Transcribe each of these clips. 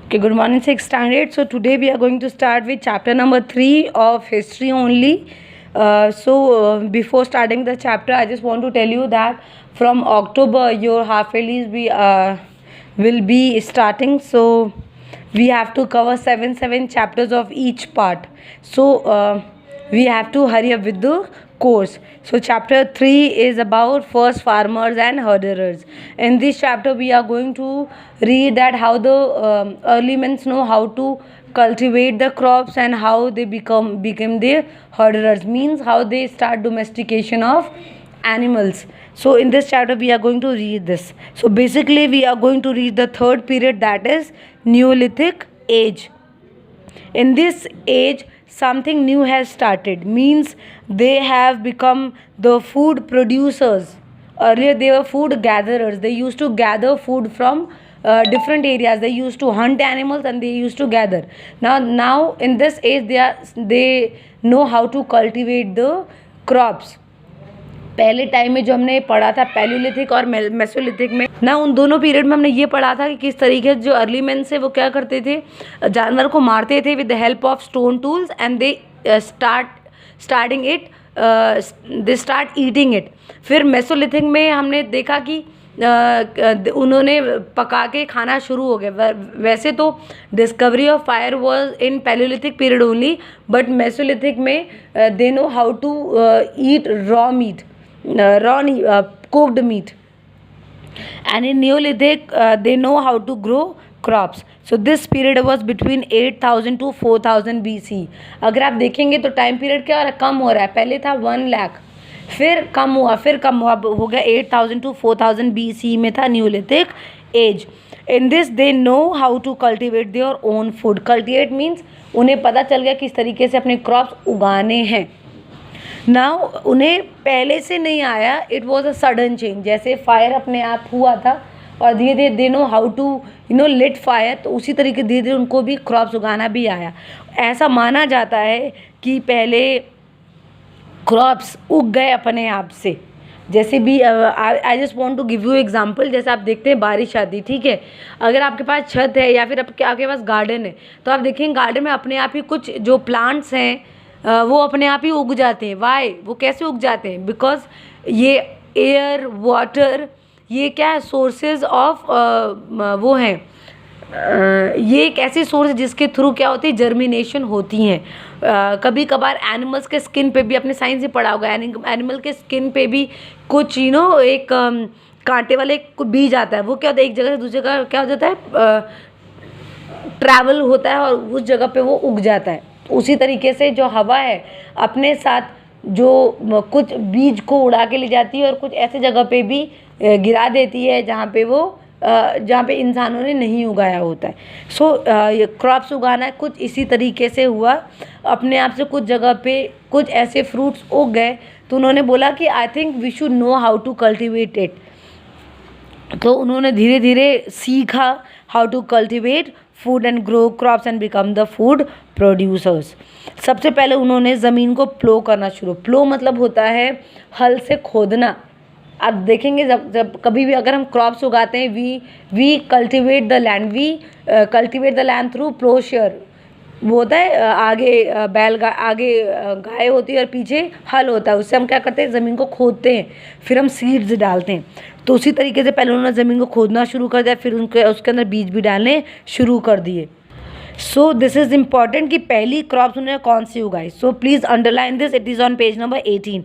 Okay, good morning, 6th standard. So today we are going to start with chapter number 3 of history only. Before starting the chapter, I just want to tell you that from October your half yearlies will be starting. So we have to cover seven chapters of each part. We have to hurry up with the course. So chapter 3 is about first farmers and herderers. In this chapter we are going to read that how the early men know how to cultivate the crops and how they became the herderers, means how they start domestication of animals. So in this chapter we are going to read this. So basically we are going to read the third period, that is Neolithic age. In this age something new has started, means they have become the food producers. Earlier they were food gatherers. They used to gather food from different areas. They used to hunt animals and they used to gather. Now in this age they know how to cultivate the crops. पहले time में जो हमने पढ़ा था Palaeolithic और Mesolithic में ना, उन दोनों पीरियड में हमने ये पढ़ा था कि किस तरीके से जो अर्ली मैन से वो क्या करते थे, जानवर को मारते थे with the help of stone tools and they start eating it. फिर मेसोलिथिक में हमने देखा कि उन्होंने पका के खाना शुरू हो गया. वैसे तो discovery of fire was in palaeolithic period only, but mesolithic में they know how to eat raw meat, cooked meat, and in Neolithic they know how to grow crops. So this period was between 8000 to 4000 BC. अगर आप देखेंगे तो time period क्या हो रहा है, कम हो रहा है. पहले था 1 लाख, फिर कम हुआ, अब हो गया 8000 to 4000 BC में था Neolithic age. In this they know how to cultivate their own food. Cultivate means उन्हें पता चल गया किस तरीके से अपने क्रॉप्स उगाने हैं. नाउ उन्हें पहले से नहीं आया, it was a sudden change. जैसे फायर अपने आप हुआ था और धीरे धीरे they know how to lit fire, तो उसी तरीके धीरे धीरे उनको भी क्रॉप्स उगाना भी आया. ऐसा माना जाता है कि पहले क्रॉप्स उग गए अपने आप से. जैसे भी I just want to give you example. जैसे आप देखते हैं बारिश आती, ठीक है, अगर आपके पास छत है या फिर आपके पास गार्डन है, तो आप देखेंगे गार्डन में अपने आप ही कुछ जो प्लांट्स हैं वो अपने आप ही उग जाते हैं. वाई, वो कैसे उग जाते हैं? बिकॉज ये एयर, वाटर, ये क्या है, सोर्सेज ऑफ वो हैं. ये एक ऐसी सोर्स है जिसके थ्रू क्या होती है, जर्मिनेशन होती हैं. कभी कभार एनिमल्स के स्किन पे भी, अपने साइंस ही पढ़ा होगा, एनिमल के स्किन पे भी कुछ एक कांटे वाले बीज आता है. वो क्या होता है, एक जगह से दूसरी जगह क्या हो जाता है, ट्रैवल होता है और उस जगह पे वो उग जाता है. उसी तरीके से जो हवा है अपने साथ जो कुछ बीज को उड़ा के ले जाती है और कुछ ऐसे जगह पे भी गिरा देती है जहाँ पे इंसानों ने नहीं उगाया होता है. ये क्रॉप्स उगाना कुछ इसी तरीके से हुआ. अपने आप से कुछ जगह पे कुछ ऐसे फ्रूट्स उग गए, तो उन्होंने बोला कि I think we should know how to cultivate it. तो उन्होंने धीरे धीरे सीखा how to cultivate food and grow crops and become the food producers. सबसे पहले उन्होंने ज़मीन को प्लो करना शुरू. प्लो मतलब होता है हल से खोदना. आप देखेंगे जब कभी भी अगर हम क्रॉप्स उगाते हैं, we cultivate the land, cultivate the land through ploughshare. वो होता है आगे आगे गाय होती है और पीछे हल होता है. उससे हम क्या करते हैं, ज़मीन को खोदते हैं, फिर हम सीड्स डालते हैं. तो उसी तरीके से पहले उन्होंने ज़मीन को खोदना शुरू कर दिया, फिर उसके अंदर बीज भी डालने शुरू कर दिए. सो दिस इज़ इम्पॉर्टेंट कि पहली क्रॉप्स उन्होंने कौन सी उगाई. So please underline this, it is on page number 18.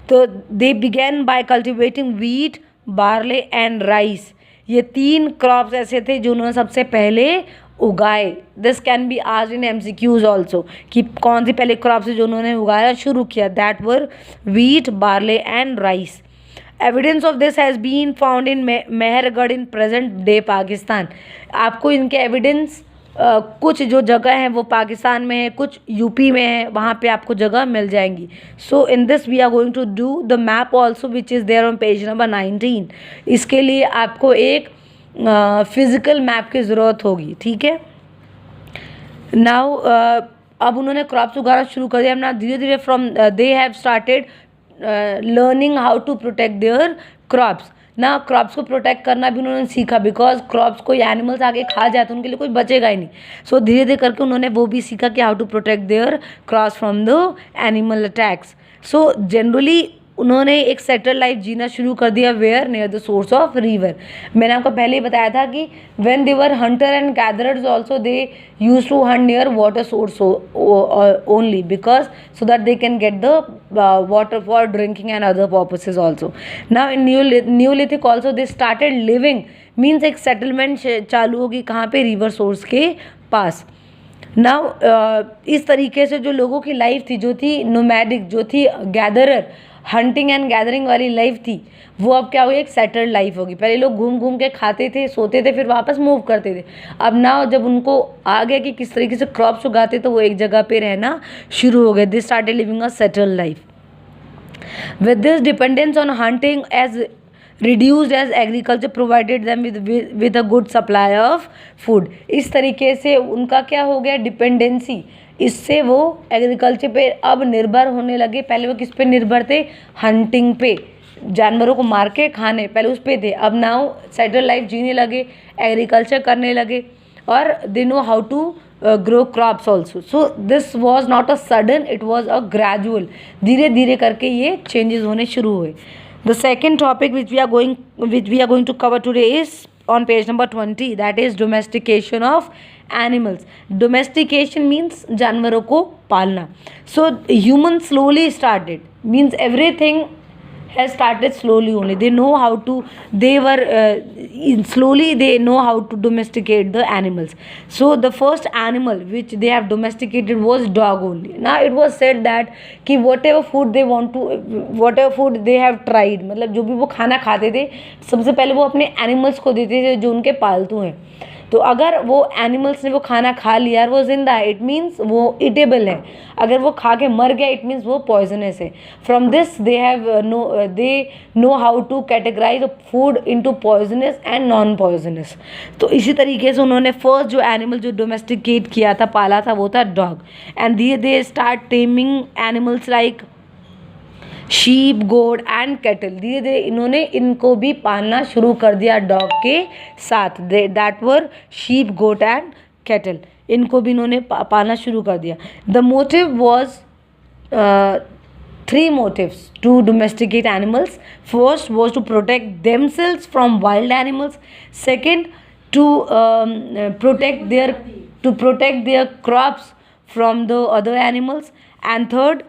तो they began by cultivating wheat, barley and rice. ये 3 क्रॉप्स ऐसे थे जो उन्होंने सबसे पहले उगाए. This can be asked in MCQs also कि कौन सी पहले क्रॉप्स है जो उन्होंने उगाया शुरू किया. That were wheat, barley and rice. Evidence of this has been found in Mehrgarh in present day Pakistan. आपको इनके एविडेंस कुछ जो जगह हैं वो पाकिस्तान में है, कुछ यूपी में है, वहाँ पे आपको जगह मिल जाएंगी. So in this we are going to do the map also which is there on page number 19. इसके लिए आपको एक फिज़िकल मैप की ज़रूरत होगी, ठीक है. नाउ अब उन्होंने क्रॉप्स उगाना शुरू कर दिया. अब धीरे धीरे from they have started learning how to protect their crops. ना क्रॉप्स को प्रोटेक्ट करना भी उन्होंने सीखा, बिकॉज क्रॉप्स कोई एनिमल्स आगे खा जाए तो उनके लिए कोई बचेगा ही नहीं. सो धीरे धीरे करके उन्होंने वो भी सीखा कि how to protect their crops from the animal attacks. So generally उन्होंने एक सेटल लाइफ जीना शुरू कर दिया where near the source of river. मैंने आपको पहले ही बताया था कि when they were hunter and gatherers also they use to hunt near water source only, because so that they can get the water for drinking and other purposes also. Now in Neolithic also they started living, means एक settlement चालू होगी कहाँ पे, river source के पास. Now इस तरीके से जो लोगों की लाइफ थी, जो थी नोमैडिक, जो थी गैदरर, हंटिंग एंड गैदरिंग वाली लाइफ थी, वो अब क्या हुई, एक सेटल्ड लाइफ होगी. पहले लोग घूम घूम के खाते थे, सोते थे, फिर वापस मूव करते थे. अब ना जब उनको आ गया कि किस तरीके से क्रॉप्स उगाते, तो वो एक जगह पे रहना शुरू हो गए. They started living a settled life. With this dependence on hunting has reduced as agriculture provided them with a good supply of food. इस तरीके से उनका क्या हो गया, डिपेंडेंसी, इससे वो एग्रीकल्चर पे अब निर्भर होने लगे. पहले वो किस पे निर्भर थे, हंटिंग पे, जानवरों को मार के खाने, पहले उस पे थे. अब नाउ सेटल लाइफ जीने लगे, एग्रीकल्चर करने लगे, और they know how to grow crops also. So this was not a sudden, it was a gradual. धीरे धीरे करके ये चेंजेस होने शुरू हुए. The second topic which we are going to cover today is on page number 20, that is domestication of animals. Domestication means जानवरों को पालना. So humans slowly started, means everything has started slowly only. They know how to, slowly they know how to domesticate the animals. So the first animal which they have domesticated was dog only. Now it was said that कि whatever food they have tried, मतलब जो भी वो खाना खाते थे, सबसे पहले वो अपने एनिमल्स को देते थे जो उनके पालतू हैं. तो अगर वो एनिमल्स ने वो खाना खा लिया और वो जिंदा है, इट मीन्स वो ईटेबल है. अगर वो खा के मर गया, इट मीन्स वो पॉइजनस है. From this they know how to categorise food into poisonous and non poisonous. तो इसी तरीके से उन्होंने फर्स्ट जो एनिमल जो डोमेस्टिकेट किया था, पाला था, वो था dog. And they start taming animals like sheep, गोड एंड कैटल. धीरे धीरे इन्होंने इनको भी पालना शुरू कर दिया डॉग के साथ. That were sheep, goat and cattle. इनको भी इन्होंने पालना शुरू कर दिया. The motive was 3 motives to domesticate animals. First was to protect themselves from wild animals. Second, to protect their crops from the other animals. And third,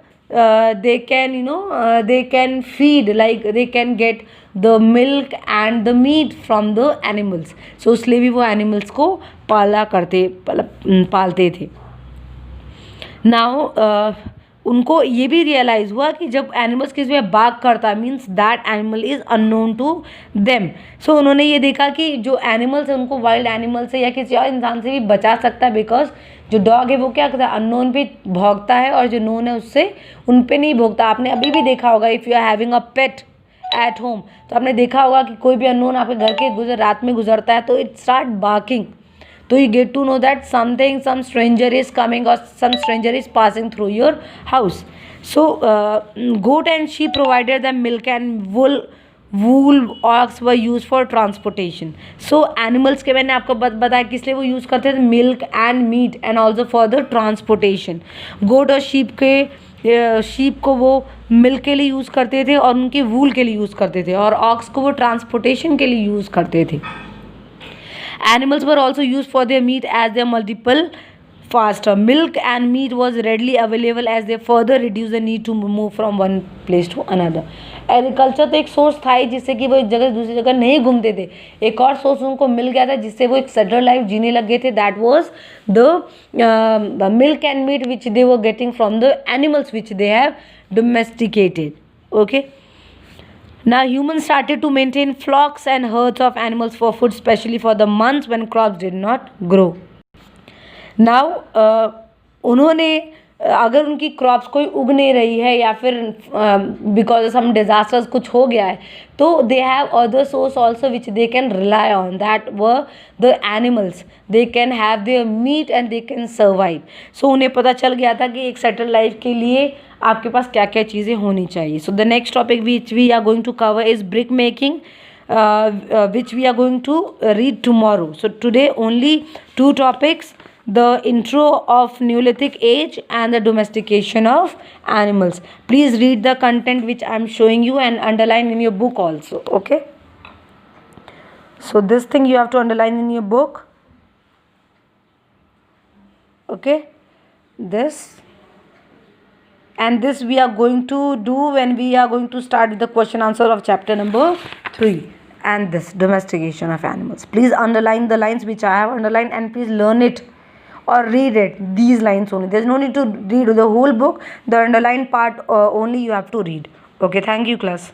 they can feed, like they can get the milk and the meat from the animals. So इसलिए भी वो animals को पालते थे. Now उनको ये भी realise हुआ कि जब एनिमल्स किसी में बाग करता है, means that animal is unknown to them. So उन्होंने ये देखा कि जो एनिमल्स है उनको वाइल्ड एनिमल से या किसी और इंसान से भी बचा सकता है, बिकॉज जो डॉग है वो क्या करता है, अननोन पे भौंकता है, और जो नोन है उससे उन पे नहीं भौंकता. आपने अभी भी देखा होगा, if you are having a pet at home, तो आपने देखा होगा कि कोई भी अननोन आपके घर के रात में गुजरता है तो it start barking. So you get to know that some stranger is coming or some stranger is passing through your house. So goat and sheep provided them milk, and wool ox were used for transportation. So animals के मैंने आपको बताया किस लिए वो use करते थे, milk and meat and also for the transportation. Goat और शीप को वो मिल्क के लिए यूज़ करते थे और उनके वूल के लिए यूज़ करते थे, और ऑक्स को वो ट्रांसपोर्टेशन के लिए यूज़ करते थे. Animals were also used for their meat as they are multiple faster. Milk and meat was readily available as they further reduced the need to move from one place to another. Agriculture तो एक source था ही जिससे कि वो एक जगह से दूसरी जगह नहीं घूमते थे. एक और सोर्स उनको मिल गया था जिससे वो एक सेटल लाइफ जीने लग गए थे. That was the milk and meat which they were getting from the animals which they have domesticated. Okay. Now humans started to maintain flocks and herds of animals for food, especially for the months when crops did not grow. Now उन्होंने अगर उनकी crops कोई उग नहीं रही है या फिर बिकॉज ऑफ सम डिजास्टर्स कुछ हो गया है, तो they have other source also which they can rely on. That were the animals. They can have their meat and they can survive. So उन्हें पता चल गया था कि एक सेटल लाइफ के लिए आपके पास क्या क्या चीज़ें होनी चाहिए. So the next topic which we are going to cover is brick making. which we are going to read tomorrow. So today only two topics: the intro of Neolithic age and the domestication of animals. Please read the content which I am showing you and underline in your book also. Okay. So this thing you have to underline in your book. Okay. This. And this we are going to do when we are going to start with the question answer of chapter number 3 and this domestication of animals. Please underline the lines which I have underlined and please learn it or read it, these lines only. There is no need to read the whole book, the underlined part only you have to read. Okay, thank you class.